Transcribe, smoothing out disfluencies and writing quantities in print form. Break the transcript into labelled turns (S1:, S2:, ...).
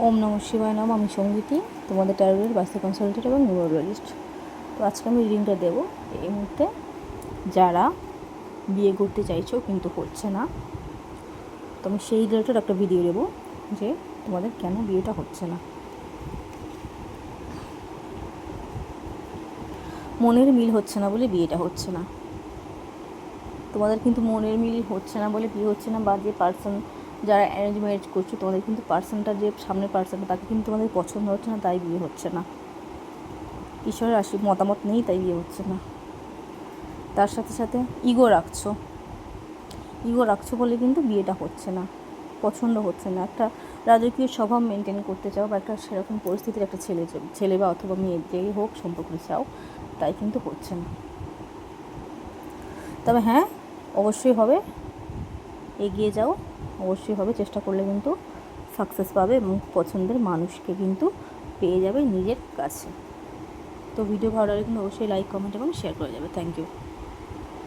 S1: ওম নমঃ শিবায় নাম। আমি সঙ্গীতি, তোমাদের ট্যারোয়ের বাস্তু কনসালটেন্ট এবং নিউরোলজিস্ট। তো আজকে আমি রিডিংটা দেবো। এই মুহূর্তে যারা বিয়ে করতে চাইছো কিন্তু হচ্ছে না, তো আমি সেই রিলেটেড একটা ভিডিও দেবো যে তোমাদের কেন বিয়েটা হচ্ছে না। মনের মিল হচ্ছে না বলে বিয়েটা হচ্ছে না। তোমাদের কিন্তু মনের মিল হচ্ছে না বলে বিয়ে হচ্ছে না, বা যে পার্সন যারা অ্যারেঞ্জ ম্যারেজ করছো তোমাদের কিন্তু পার্সনটা, যে সামনের পার্সনটা, তাকে কিন্তু তোমাদের পছন্দ হচ্ছে না, তাই বিয়ে হচ্ছে না। ঈশ্বরের মতামত নেই, তাই বিয়ে হচ্ছে না। তার সাথে সাথে ইগো রাখছো বলে কিন্তু বিয়েটা হচ্ছে না, পছন্দ হচ্ছে না। একটা রাজকীয় স্বভাব মেনটেন করতে চাও, বা একটা সেরকম পরিস্থিতির একটা ছেলে বা অথবা মেয়ে যেই হোক সম্পর্ক চাও, তাই কিন্তু হচ্ছে না। তবে হ্যাঁ, অবশ্যই হবে, এগিয়ে যাও, অবশ্যই হবে। চেষ্টা করলে কিন্তু সাকসেস পাবে এবং পছন্দের মানুষকে কিন্তু পেয়ে যাবে নিজের কাছে। তো ভিডিও ভালো লাগলে কিন্তু অবশ্যই লাইক, কমেন্ট এবং শেয়ার করে যাবে। Thank you.